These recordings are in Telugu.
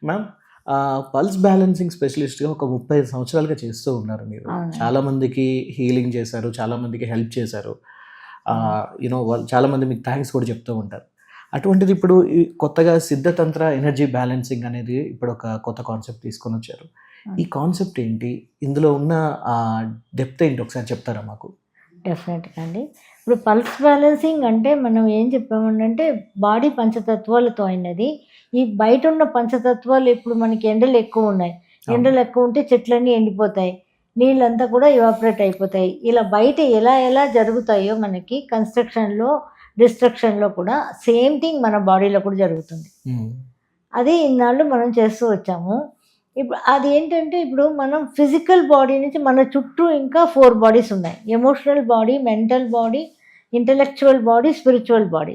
మ్యామ్ పల్స్ బ్యాలెన్సింగ్ స్పెషలిస్ట్గా ఒక 35 సంవత్సరాలుగా చేస్తూ ఉన్నారు మీరు. చాలామందికి హీలింగ్ చేశారు, చాలామందికి హెల్ప్ చేశారు. వాళ్ళు చాలామంది మీకు థ్యాంక్స్ కూడా చెప్తూ ఉంటారు. అటువంటిది ఇప్పుడు కొత్తగా సిద్ధతంత్ర ఎనర్జీ బ్యాలెన్సింగ్ అనేది ఇప్పుడు ఒక కొత్త కాన్సెప్ట్ తీసుకొని వచ్చారు. ఈ కాన్సెప్ట్ ఏంటి, ఇందులో ఉన్న డెప్త్ ఏంటి ఒకసారి చెప్తారా మాకు? డెఫినెట్గా అండి. ఇప్పుడు పల్స్ బ్యాలెన్సింగ్ అంటే మనం ఏం చెప్పామంటే బాడీ పంచతత్వాలతో అయినది. ఈ బయట ఉన్న పంచతత్వాలు ఇప్పుడు మనకి ఎండలు ఎక్కువ ఉన్నాయి, ఎండలు ఎక్కువ ఉంటే చెట్లన్నీ ఎండిపోతాయి, నీళ్ళంతా కూడా ఇవాపరేట్ అయిపోతాయి. ఇలా బయట ఎలా ఎలా జరుగుతాయో మనకి కన్స్ట్రక్షన్లో డిస్ట్రక్షన్లో కూడా సేమ్ థింగ్ మన బాడీలో కూడా జరుగుతుంది. అది ఇన్నాళ్ళు మనం చేస్తూ వచ్చాము. ఇప్పుడు అది ఏంటంటే ఇప్పుడు మనం ఫిజికల్ బాడీ నుంచి మన చుట్టూ ఇంకా 4 బాడీస్ ఉన్నాయి. Emotional body, mental body, intellectual body, spiritual body.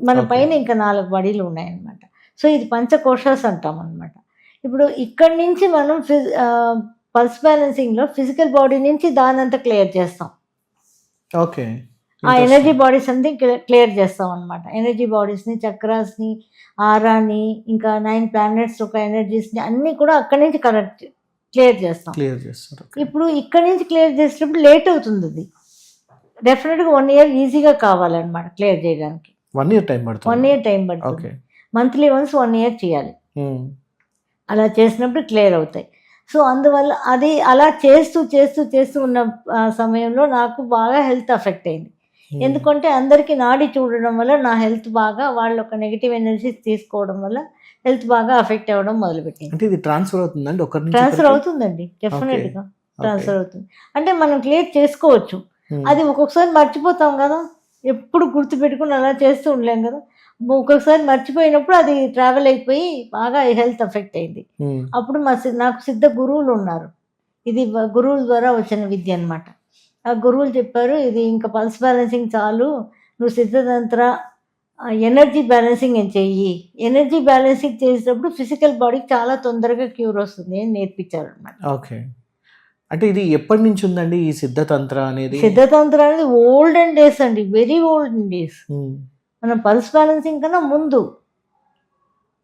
మన పైన ఇంకా 4 బాడీలు ఉన్నాయన్నమాట. సో ఇది పంచకోశాస్ అంటాం అనమాట. ఇప్పుడు ఇక్కడి నుంచి మనం పల్స్ బ్యాలెన్సింగ్లో ఫిజికల్ బాడీ నుంచి దానంతా క్లియర్ చేస్తాం. ఓకే, ఆ ఎనర్జీ బాడీస్ అన్ని క్లియర్ చేస్తాం అనమాట. ఎనర్జీ బాడీస్ని, చక్రాస్ని, ఆరాని, ఇంకా 9 ప్లానెట్స్ ఒక ఎనర్జీస్ని అన్నీ కూడా అక్కడి నుంచి క్లియర్ చేస్తాం. ఇప్పుడు ఇక్కడి నుంచి క్లియర్ చేసేటప్పుడు లేట్ అవుతుంది. అది డెఫినెట్గా 1 ఇయర్ ఈజీగా కావాలన్నమాట క్లియర్ చేయడానికి. 1 ఇయర్ టైం పడుతుంది. 1 ఇయర్ టైం పడుతుంది. మంత్లీ వన్స్ 1 ఇయర్ చేయాలి. అలా చేసినప్పుడు క్లియర్ అవుతాయి. సో అందువల్ల అది అలా చేస్తూ చేస్తూ చేస్తూ ఉన్న సమయంలో నాకు బాగా హెల్త్ అఫెక్ట్ అయింది. ఎందుకంటే అందరికీ నాడి చూడడం వల్ల నా హెల్త్ బాగా, వాళ్ళు ఒక నెగిటివ్ ఎనర్జీస్ తీసుకోవడం వల్ల హెల్త్ బాగా అఫెక్ట్ అవ్వడం మొదలుపెట్టింది. అంటే ఇది ట్రాన్స్ఫర్ అవుతుందండి? ట్రాన్స్ఫర్ అవుతుందండి, డెఫినెట్గా ట్రాన్స్ఫర్ అవుతుంది. అంటే మనం క్లియర్ చేసుకోవచ్చు. అది ఒక్కొక్కసారి మర్చిపోతాం కదా, ఎప్పుడు గుర్తుపెట్టుకుని అలా చేస్తూ ఉండలేం కదా. ఒక్కొక్కసారి మర్చిపోయినప్పుడు అది ట్రావెల్ అయిపోయి బాగా హెల్త్ అఫెక్ట్ అయింది. అప్పుడు నాకు సిద్ధ గురువులు ఉన్నారు. ఇది గురువుల ద్వారా వచ్చిన విద్య అనమాట. ఆ గురువులు చెప్పారు, ఇది ఇంకా పల్స్ బ్యాలెన్సింగ్ చాలు, నువ్వు సిద్ధతంత్ర ఎనర్జీ బ్యాలెన్సింగ్ అని చెయ్యి. ఎనర్జీ బ్యాలెన్సింగ్ చేసేటప్పుడు ఫిజికల్ బాడీకి చాలా తొందరగా క్యూర్ వస్తుంది అని నేర్పించారు అనమాట. ఓకే, అంటే ఇది ఎప్పటి నుంచి ఉందండి ఈ సిద్ధతంత్ర అనేది? సిద్ధతంత్ర అనేది ఓల్డెన్ డేస్ అండి, వెరీ ఓల్డెన్ డేస్. మనం పల్స్ బ్యాలెన్సింగ్ కన్నా ముందు,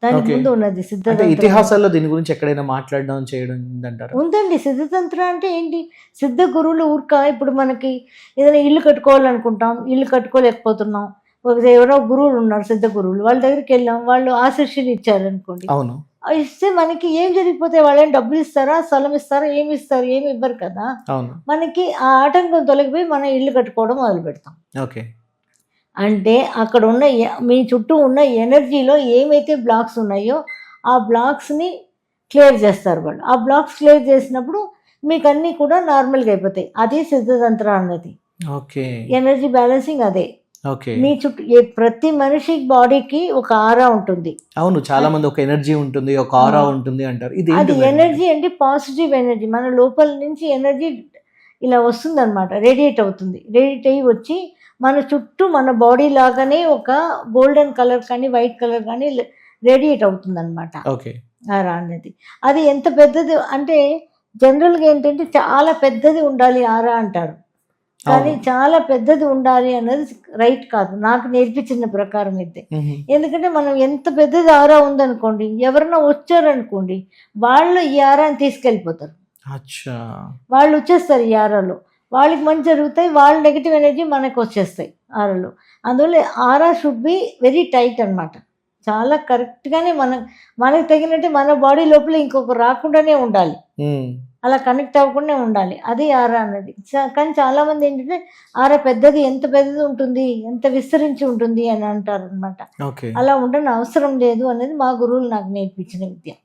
దానికి ముందు ఉన్నది సిద్ధతంత్ర. ఇతిహాసాల్లో దీని గురించి ఎక్కడైనా మాట్లాడడం చేయడం అంటారు? ఉందండి. సిద్ధతంత్ర అంటే ఏంటి, సిద్ధ గురువులు ఇప్పుడు మనకి ఏదైనా ఇల్లు కట్టుకోవాలనుకుంటాం, ఇల్లు కట్టుకోలేకపోతున్నాం, ఎవరో గురువులు ఉన్నారు సిద్ధ గురువులు, వాళ్ళ దగ్గరికి వెళ్ళాం, వాళ్ళు ఆశీస్సులు ఇచ్చారనుకోండి. అవును, ఇస్తే మనకి ఏం జరిగిపోతే వాళ్ళని డబ్బులు ఇస్తారా, స్థలం ఇస్తారా, ఏమి ఇస్తారు, ఏమి ఇవ్వరు కదా. మనకి ఆ ఆటంకం తొలగిపోయి మనం ఇల్లు కట్టుకోవడం మొదలు పెడతాం. ఓకే, అంటే అక్కడ ఉన్న మీ చుట్టూ ఉన్న ఎనర్జీలో ఏమైతే బ్లాక్స్ ఉన్నాయో ఆ బ్లాక్స్ని క్లియర్ చేస్తారు వాళ్ళు. ఆ బ్లాక్స్ క్లియర్ చేసినప్పుడు మీకు అన్నీ కూడా నార్మల్గా అయిపోతాయి. అది సిద్ధతంత్ర అన్నది. ఓకే, ఎనర్జీ బ్యాలెన్సింగ్ అదే. మీ చుట్టూ ప్రతి మనిషి బాడీకి ఒక ఆరా ఉంటుంది. అవును, చాలా మంది ఒక ఎనర్జీ ఉంటుంది, ఒక ఆరా ఉంటుంది అంటారు. అది ఎనర్జీ అంటే పాజిటివ్ ఎనర్జీ. మన లోపల నుంచి ఎనర్జీ ఇలా వస్తుంది అనమాట, రేడియేట్ అవుతుంది. రేడియేట్ అయ్యి వచ్చి మన చుట్టూ మన బాడీ లాగానే ఒక గోల్డెన్ కలర్ కానీ వైట్ కలర్ కానీ రేడియేట్ అవుతుంది అనమాట ఆరా అనేది. అది ఎంత పెద్దది అంటే జనరల్గా ఏంటంటే చాలా పెద్దది ఉండాలి ఆరా అంటారు, కానీ చాలా పెద్దది ఉండాలి అన్నది రైట్ కాదు నాకు నేర్పించిన ప్రకారం అయితే. ఎందుకంటే మనం ఎంత పెద్దది ఆరా ఉందనుకోండి, ఎవరైనా వచ్చారనుకోండి, వాళ్ళు ఈ ఆరాని తీసుకెళ్ళిపోతారు. వాళ్ళు వచ్చేస్తారు ఈ ఆరాలో, వాళ్ళకి మంచి జరుగుతాయి, వాళ్ళ నెగిటివ్ ఎనర్జీ మనకు వచ్చేస్తాయి ఆరాలో. అందువల్ల ఆరా షుడ్ బి వెరీ టైట్ అనమాట. చాలా కరెక్ట్గానే మనకు తగినట్టే మన బాడీ లోపల ఇంకొకరు రాకుండానే ఉండాలి, అలా కనెక్ట్ అవ్వకుండా ఉండాలి. అది ఆరా అనేది. కానీ చాలామంది ఏంటంటే ఆరా పెద్దది, ఎంత పెద్దది ఉంటుంది, ఎంత విస్తరించి ఉంటుంది అని అంటారు అనమాట. అలా ఉండని అవసరం లేదు అనేది మా గురువులు నాకు నేర్పించిన విద్య.